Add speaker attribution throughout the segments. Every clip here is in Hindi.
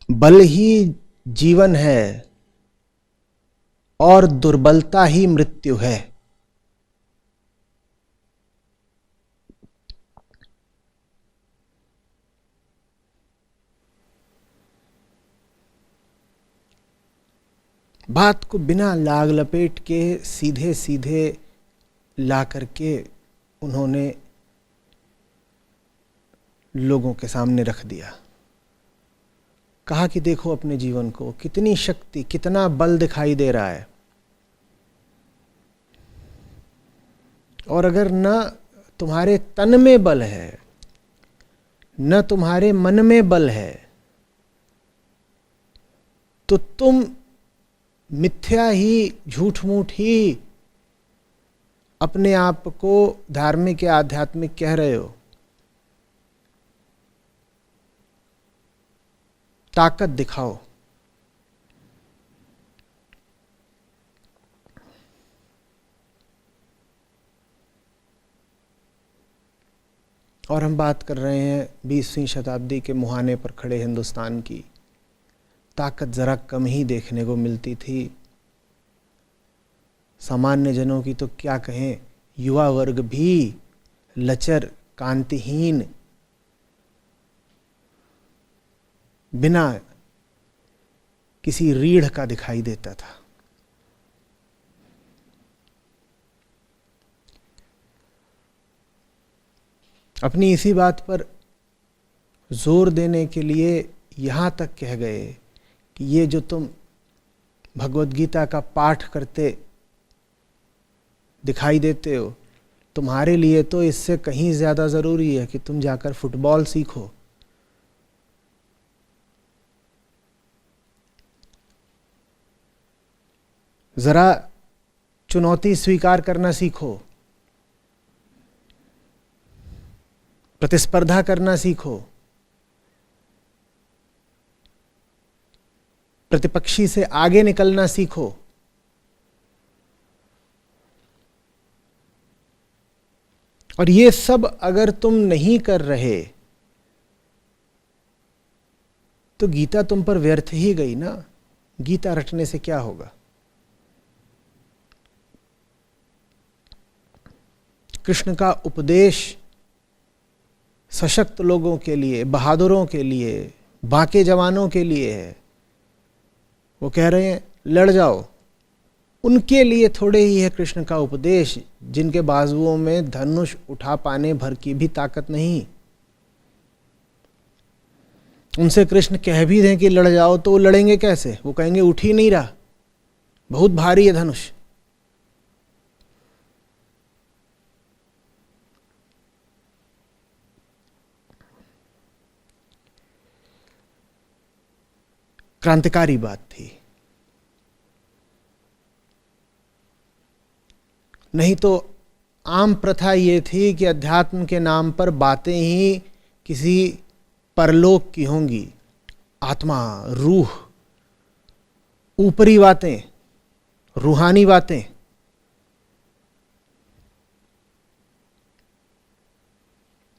Speaker 1: बल ही जीवन है और दुर्बलता ही मृत्यु है। बात को बिना लाग लपेट के सीधे सीधे ला करके उन्होंने लोगों के सामने रख दिया। कहा कि देखो अपने जीवन को, कितनी शक्ति, कितना बल दिखाई दे रहा है, और अगर न तुम्हारे तन में बल है, न तुम्हारे मन में बल है, तो तुम मिथ्या ही, झूठ मूठ ही अपने आप को धार्मिक या आध्यात्मिक कह रहे हो। ताकत दिखाओ। और हम बात कर रहे हैं 20वीं शताब्दी के मुहाने पर खड़े हिंदुस्तान की। ताकत जरा कम ही देखने को मिलती थी। सामान्य जनों की तो क्या कहें, युवा वर्ग भी लचर, कांतिहीन, बिना किसी रीढ़ का दिखाई देता था। अपनी इसी बात पर जोर देने के लिए यहां तक कह गए कि ये जो तुम भगवद गीता का पाठ करते दिखाई देते हो, तुम्हारे लिए तो इससे कहीं ज्यादा जरूरी है कि तुम जाकर फुटबॉल सीखो। जरा चुनौती स्वीकार करना सीखो, प्रतिस्पर्धा करना सीखो, प्रतिपक्षी से आगे निकलना सीखो। और ये सब अगर तुम नहीं कर रहे तो गीता तुम पर व्यर्थ ही गई ना। गीता रटने से क्या होगा? कृष्ण का उपदेश सशक्त लोगों के लिए, बहादुरों के लिए, बाके जवानों के लिए है। वो कह रहे हैं लड़ जाओ। उनके लिए थोड़े ही है कृष्ण का उपदेश जिनके बाजुओं में धनुष उठा पाने भर की भी ताकत नहीं। उनसे कृष्ण कह भी दें कि लड़ जाओ तो वो लड़ेंगे कैसे? वो कहेंगे उठ ही नहीं रहा, बहुत भारी है धनुष। क्रांतिकारी बात थी। नहीं तो आम प्रथा ये थी कि अध्यात्म के नाम पर बातें ही किसी परलोक की होंगी। आत्मा, रूह, ऊपरी बातें, रूहानी बातें।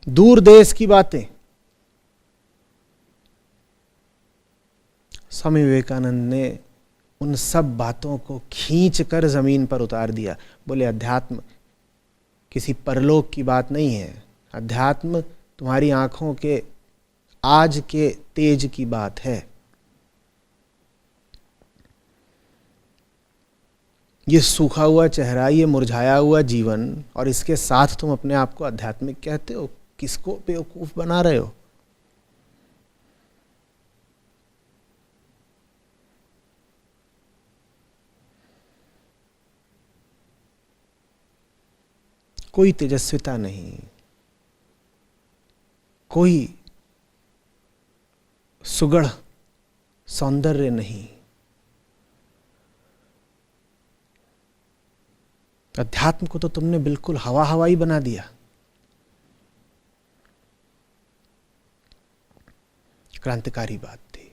Speaker 1: दूर देश की बातें। स्वामी विवेकानंद ने उन सब बातों को खींच कर जमीन पर उतार दिया। बोले अध्यात्म किसी परलोक की बात नहीं है। अध्यात्म तुम्हारी आंखों के आज के तेज की बात है। ये सूखा हुआ चेहरा, ये मुरझाया हुआ जीवन, और इसके साथ तुम अपने आप को आध्यात्मिक कहते हो। किसको बेवकूफ बना रहे हो? कोई तेजस्विता नहीं, कोई सुगढ़ सौंदर्य नहीं। अध्यात्म को तो तुमने बिल्कुल हवा हवाई बना दिया। क्रांतिकारी बात थी।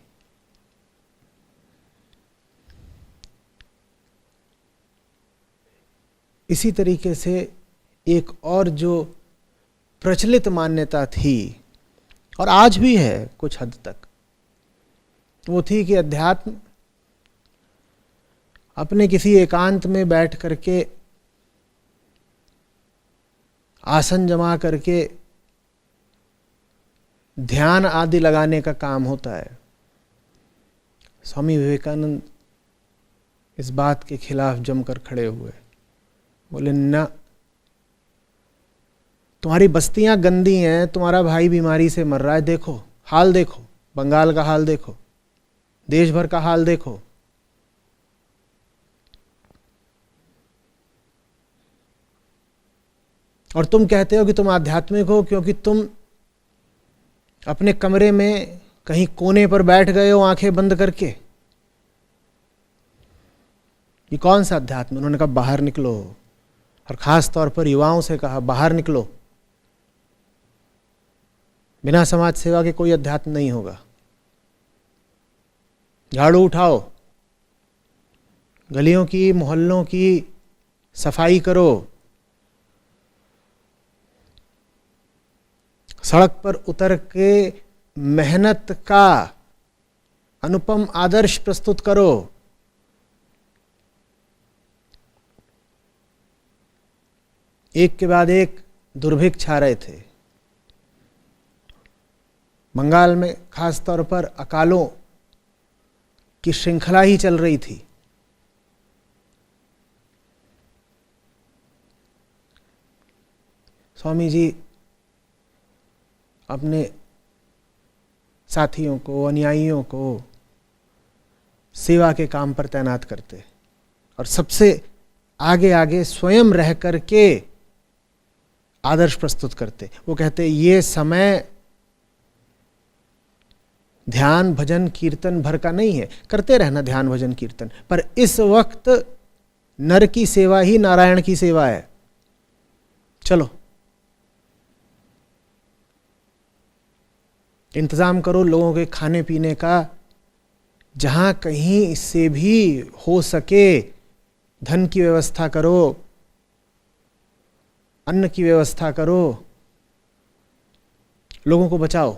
Speaker 1: इसी तरीके से एक और जो प्रचलित मान्यता थी, और आज भी है कुछ हद तक, वो थी कि अध्यात्म अपने किसी एकांत में बैठ करके, आसन जमा करके ध्यान आदि लगाने का काम होता है। स्वामी विवेकानंद इस बात के खिलाफ जमकर खड़े हुए, बोले ना, तुम्हारी बस्तियां गंदी हैं, तुम्हारा भाई बीमारी से मर रहा है, देखो हाल, देखो बंगाल का हाल, देखो देश भर का हाल देखो। और तुम कहते हो कि तुम आध्यात्मिक हो क्योंकि तुम अपने कमरे में कहीं कोने पर बैठ गए हो आंखें बंद करके। ये कौन सा अध्यात्म? उन्होंने कहा बाहर निकलो, और खास तौर पर युवाओं से कहा बाहर निकलो। बिना समाज सेवा के कोई अध्यात्म नहीं होगा। झाड़ू उठाओ, गलियों की मोहल्लों की सफाई करो, सड़क पर उतर के मेहनत का अनुपम आदर्श प्रस्तुत करो। एक के बाद एक दुर्भिक्ष छा रहे थे। बंगाल में खास तौर पर अकालों की श्रृंखला ही चल रही थी। स्वामी जी अपने साथियों को, अनुयायियों को सेवा के काम पर तैनात करते और सबसे आगे आगे स्वयं रह करके आदर्श प्रस्तुत करते। वो कहते ये समय ध्यान भजन कीर्तन भर का नहीं है, करते रहना ध्यान भजन कीर्तन, पर इस वक्त नर की सेवा ही नारायण की सेवा है। चलो इंतजाम करो लोगों के खाने पीने का, जहां कहीं इससे भी हो सके धन की व्यवस्था करो, अन्न की व्यवस्था करो, लोगों को बचाओ।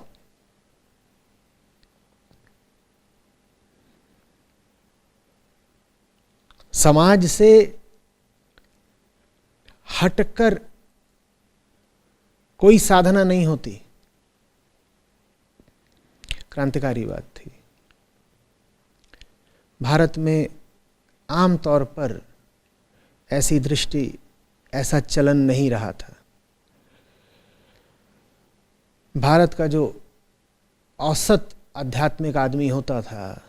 Speaker 1: समाज से हटकर कोई साधना नहीं होती। क्रांतिकारी बात थी। भारत में आम तौर पर ऐसी दृष्टि, ऐसा चलन नहीं रहा था। भारत का जो औसत आध्यात्मिक आदमी होता था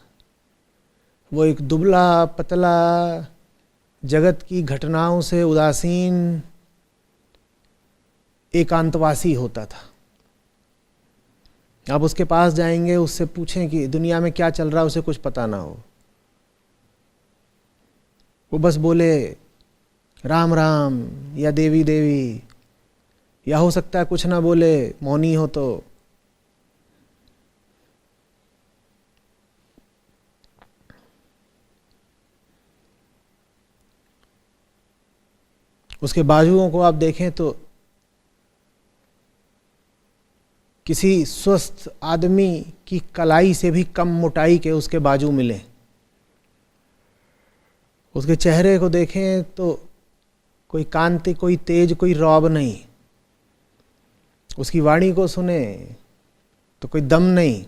Speaker 1: वो एक दुबला पतला, जगत की घटनाओं से उदासीन एकांतवासी होता था। आप उसके पास जाएंगे, उससे पूछें कि दुनिया में क्या चल रहा है, उसे कुछ पता ना हो। वो बस बोले राम राम या देवी देवी, या हो सकता है कुछ ना बोले, मौनी हो तो। उसके बाजुओं को आप देखें तो किसी स्वस्थ आदमी की कलाई से भी कम मोटाई के उसके बाजू मिले। उसके चेहरे को देखें तो कोई कांति, कोई तेज, कोई रौब नहीं। उसकी वाणी को सुने तो कोई दम नहीं।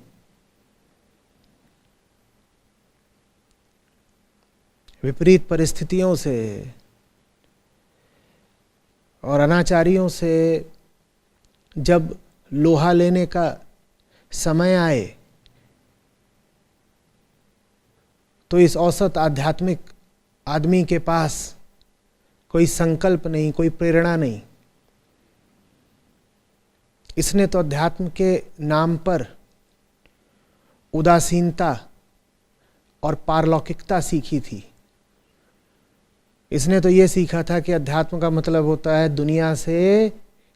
Speaker 1: विपरीत परिस्थितियों से और अनाचारियों से जब लोहा लेने का समय आए तो इस औसत आध्यात्मिक आदमी के पास कोई संकल्प नहीं, कोई प्रेरणा नहीं। इसने तो अध्यात्म के नाम पर उदासीनता और पारलौकिकता सीखी थी। इसने तो ये सीखा था कि अध्यात्म का मतलब होता है दुनिया से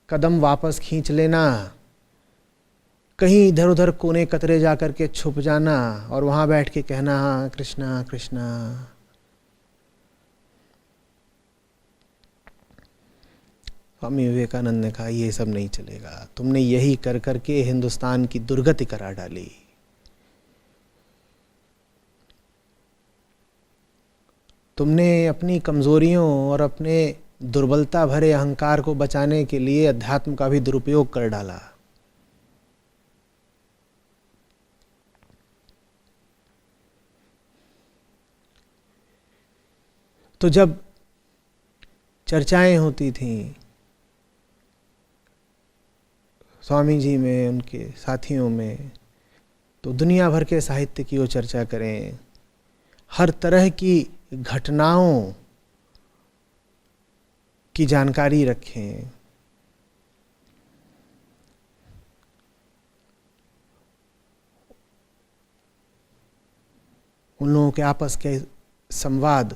Speaker 1: कदम वापस खींच लेना, कहीं इधर उधर कोने कतरे जा करके छुप जाना और वहां बैठ के कहना हाँ कृष्णा कृष्णा। स्वामी विवेकानंद ने कहा ये सब नहीं चलेगा, तुमने यही कर करके हिंदुस्तान की दुर्गति करा डाली। तुमने अपनी कमज़ोरियों और अपने दुर्बलता भरे अहंकार को बचाने के लिए अध्यात्म का भी दुरुपयोग कर डाला। तो जब चर्चाएं होती थीं स्वामी जी में, उनके साथियों में, तो दुनिया भर के साहित्य की वो चर्चा करें, हर तरह की घटनाओं की जानकारी रखें, उन लोगों के आपस के संवाद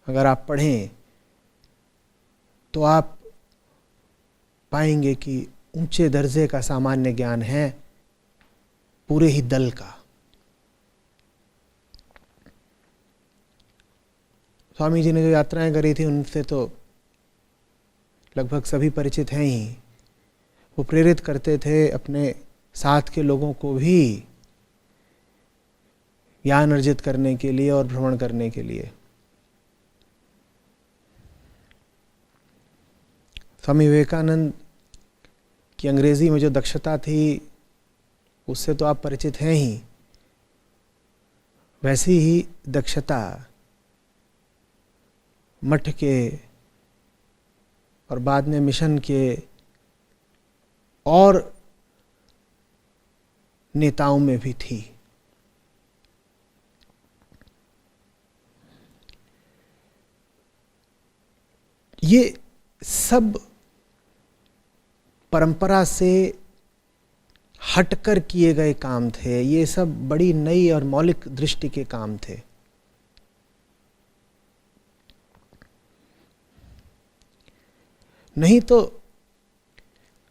Speaker 1: अगर आप पढ़ें तो आप पाएंगे कि ऊंचे दर्जे का सामान्य ज्ञान है पूरे ही दल का। स्वामी जी ने जो यात्राएं करी थी उनसे तो लगभग सभी परिचित हैं ही। वो प्रेरित करते थे अपने साथ के लोगों को भी ज्ञान अर्जित करने के लिए और भ्रमण करने के लिए। स्वामी विवेकानंद की अंग्रेजी में जो दक्षता थी उससे तो आप परिचित हैं ही, वैसी ही दक्षता मठ के और बाद में मिशन के और नेताओं में भी थी। ये सब परंपरा से हटकर किए गए काम थे, ये सब बड़ी नई और मौलिक दृष्टि के काम थे। नहीं तो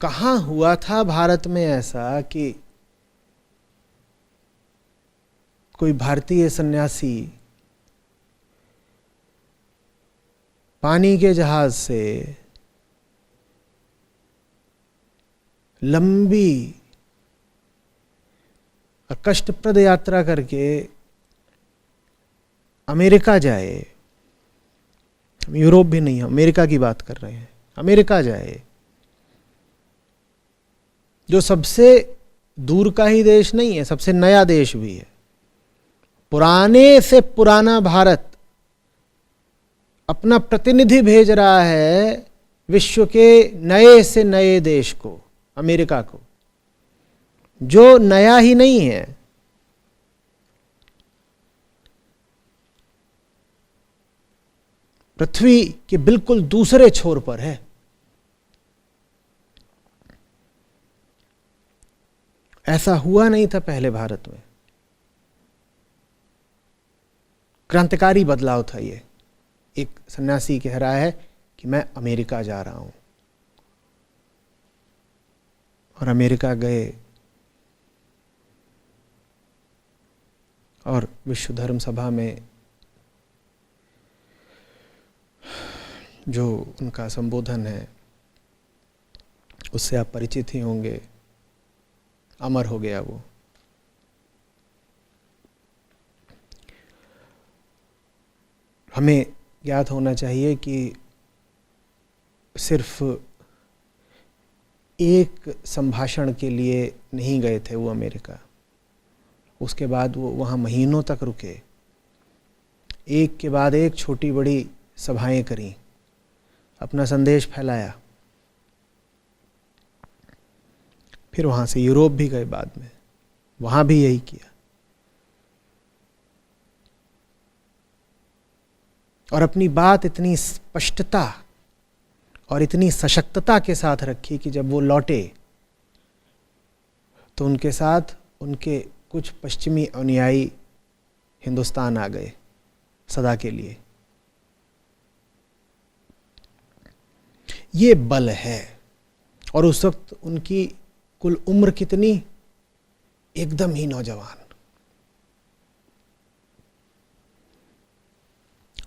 Speaker 1: कहाँ हुआ था भारत में ऐसा कि कोई भारतीय सन्यासी पानी के जहाज से लंबी कष्टप्रद यात्रा करके अमेरिका जाए। हम यूरोप भी नहीं, अमेरिका की बात कर रहे हैं। अमेरिका जाए जो सबसे दूर का ही देश नहीं है, सबसे नया देश भी है। पुराने से पुराना भारत अपना प्रतिनिधि भेज रहा है विश्व के नए से नए देश को, अमेरिका को, जो नया ही नहीं है। पृथ्वी के बिल्कुल दूसरे छोर पर है। ऐसा हुआ नहीं था पहले भारत में। क्रांतिकारी बदलाव था ये। एक सन्यासी कह रहा है कि मैं अमेरिका जा रहा हूं, और अमेरिका गए और विश्व धर्म सभा में जो उनका संबोधन है उससे आप परिचित ही होंगे। अमर हो गया वो। हमें ज्ञात होना चाहिए कि सिर्फ एक संभाषण के लिए नहीं गए थे वो अमेरिका। उसके बाद वो वहाँ महीनों तक रुके, एक के बाद एक छोटी बड़ी सभाएं करी, अपना संदेश फैलाया। फिर वहाँ से यूरोप भी गए बाद में, वहाँ भी यही किया। और अपनी बात इतनी स्पष्टता और इतनी सशक्तता के साथ रखी कि जब वो लौटे तो उनके साथ उनके कुछ पश्चिमी अनुयायी हिंदुस्तान आ गए सदा के लिए। ये बल है। और उस वक्त उनकी कुल उम्र कितनी? एकदम ही नौजवान।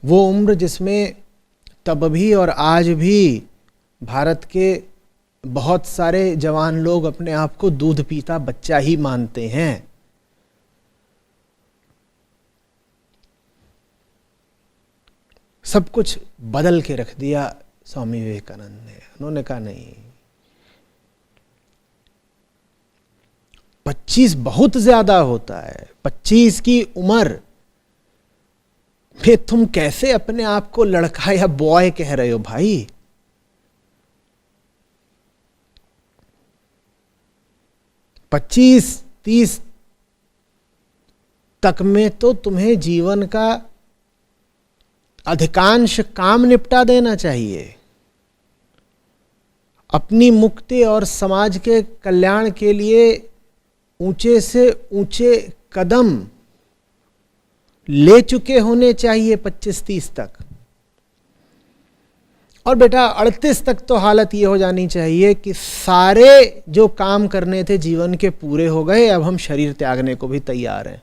Speaker 1: वो उम्र जिसमें तब भी और आज भी भारत के बहुत सारे जवान लोग अपने आप को दूध पीता बच्चा ही मानते हैं। सब कुछ बदल के रख दिया स्वामी विवेकानंद ने। उन्होंने कहा नहीं, 25 बहुत ज्यादा होता है। 25 की उम्र में तुम कैसे अपने आप को लड़का या बॉय कह रहे हो भाई? पच्चीस 30 तक में तो तुम्हें जीवन का अधिकांश काम निपटा देना चाहिए। अपनी मुक्ति और समाज के कल्याण के लिए ऊंचे से ऊंचे कदम ले चुके होने चाहिए 25-30 तक। और बेटा 38 तक तो हालत ये हो जानी चाहिए कि सारे जो काम करने थे जीवन के पूरे हो गए, अब हम शरीर त्यागने को भी तैयार हैं।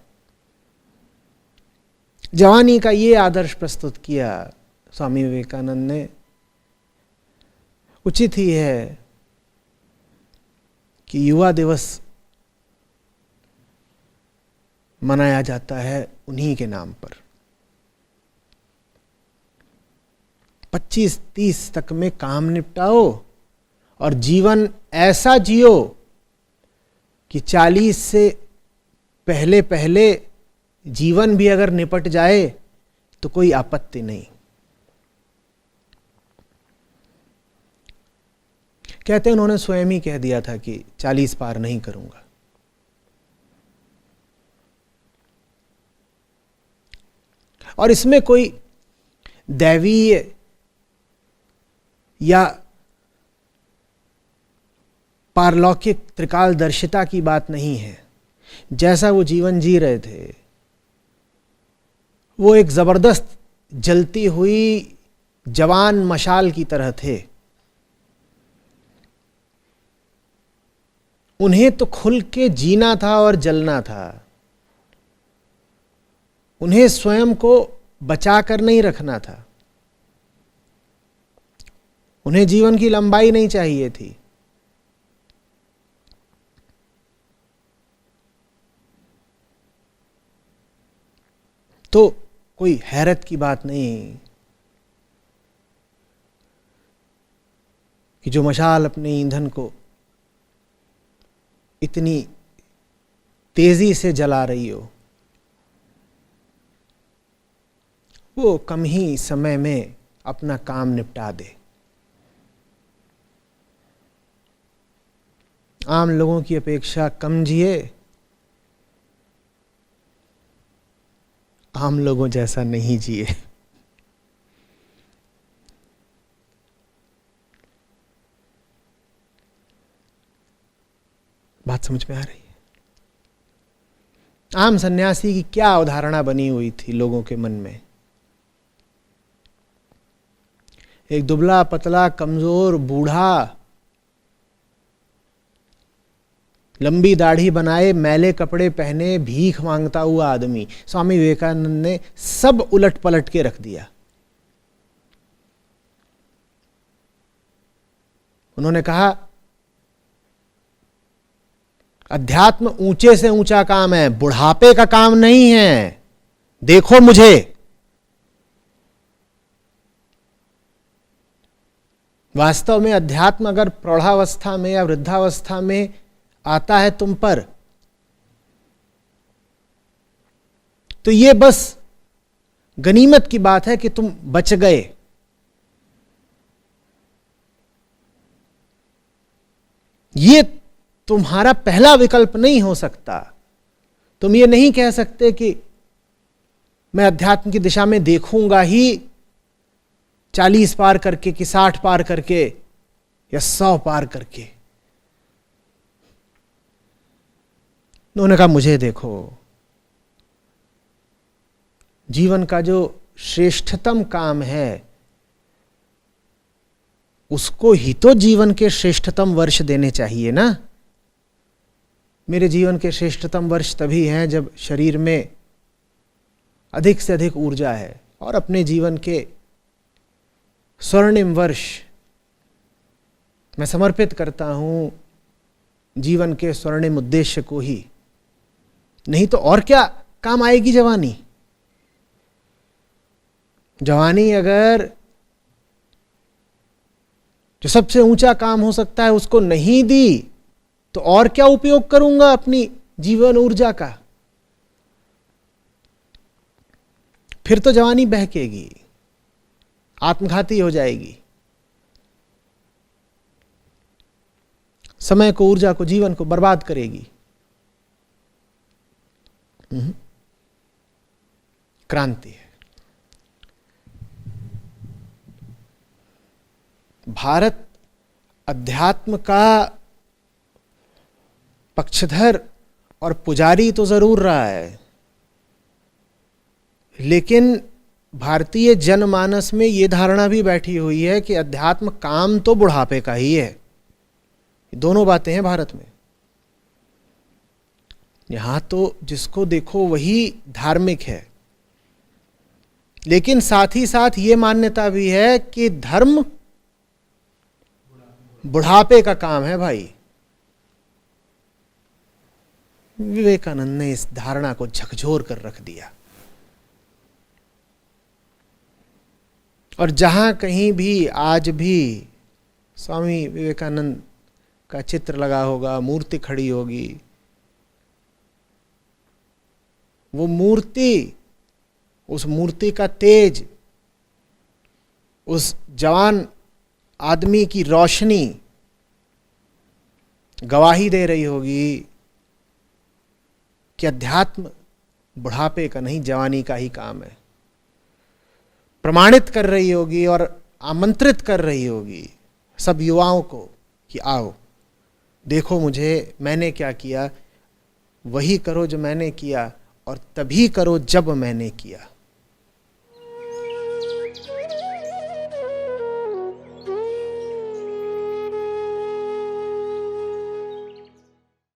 Speaker 1: जवानी का ये आदर्श प्रस्तुत किया स्वामी विवेकानंद ने। उचित ही है कि युवा दिवस मनाया जाता है उन्हीं के नाम पर। 25-30 तक में काम निपटाओ और जीवन ऐसा जियो कि 40 से पहले पहले जीवन भी अगर निपट जाए तो कोई आपत्ति नहीं। कहते हैं उन्होंने स्वयं ही कह दिया था कि 40 पार नहीं करूंगा। और इसमें कोई दैवीय या पारलौकिक त्रिकालदर्शिता की बात नहीं है। जैसा वो जीवन जी रहे थे, वो एक जबरदस्त जलती हुई जवान मशाल की तरह थे। उन्हें तो खुल के जीना था और जलना था। उन्हें स्वयं को बचा कर नहीं रखना था। उन्हें जीवन की लंबाई नहीं चाहिए थी। तो कोई हैरत की बात नहीं कि जो मशाल अपने ईंधन को इतनी तेजी से जला रही हो, वो कम ही समय में अपना काम निपटा दे। आम लोगों की अपेक्षा कम जिए, आम लोगों जैसा नहीं जिए। बात समझ में आ रही है? आम सन्यासी की क्या अवधारणा बनी हुई थी लोगों के मन में? एक दुबला पतला कमजोर बूढ़ा, लंबी दाढ़ी बनाए, मैले कपड़े पहने, भीख मांगता हुआ आदमी। स्वामी विवेकानंद ने सब उलट पलट के रख दिया। उन्होंने कहा अध्यात्म ऊंचे से ऊंचा काम है, बुढ़ापे का काम नहीं है। देखो मुझे, वास्तव में अध्यात्म अगर प्रौढ़ावस्था में या वृद्धावस्था में आता है तुम पर, तो ये बस गनीमत की बात है कि तुम बच गए। ये तुम्हारा पहला विकल्प नहीं हो सकता। तुम ये नहीं कह सकते कि मैं अध्यात्म की दिशा में देखूंगा ही 40 पार करके कि 60 पार करके या 100 पार करके। उन्होंने कहा मुझे देखो, जीवन का जो श्रेष्ठतम काम है उसको ही तो जीवन के श्रेष्ठतम वर्ष देने चाहिए ना। मेरे जीवन के श्रेष्ठतम वर्ष तभी हैं जब शरीर में अधिक से अधिक ऊर्जा है, और अपने जीवन के स्वर्णिम वर्ष मैं समर्पित करता हूं जीवन के स्वर्णिम उद्देश्य को ही। नहीं तो और क्या काम आएगी जवानी? जवानी अगर जो सबसे ऊंचा काम हो सकता है उसको नहीं दी तो और क्या उपयोग करूंगा अपनी जीवन ऊर्जा का? फिर तो जवानी बहकेगी, आत्मघाती हो जाएगी। समय को, ऊर्जा को, जीवन को बर्बाद करेगी। क्रांति है। भारत अध्यात्म का पक्षधर और पुजारी तो जरूर रहा है, लेकिन भारतीय जनमानस में यह धारणा भी बैठी हुई है कि अध्यात्म काम तो बुढ़ापे का ही है। दोनों बातें हैं भारत में। यहां तो जिसको देखो वही धार्मिक है, लेकिन साथ ही साथ ये मान्यता भी है कि धर्म बुढ़ापे का काम है भाई। विवेकानंद ने इस धारणा को झकझोर कर रख दिया। और जहां कहीं भी आज भी स्वामी विवेकानंद का चित्र लगा होगा, मूर्ति खड़ी होगी, वो मूर्ति, उस मूर्ति का तेज, उस जवान आदमी की रोशनी गवाही दे रही होगी कि अध्यात्म बुढ़ापे का नहीं, जवानी का ही काम है। प्रमाणित कर रही होगी और आमंत्रित कर रही होगी सब युवाओं को कि आओ देखो मुझे, मैंने क्या किया, वही करो जो मैंने किया, और तभी करो जब मैंने किया।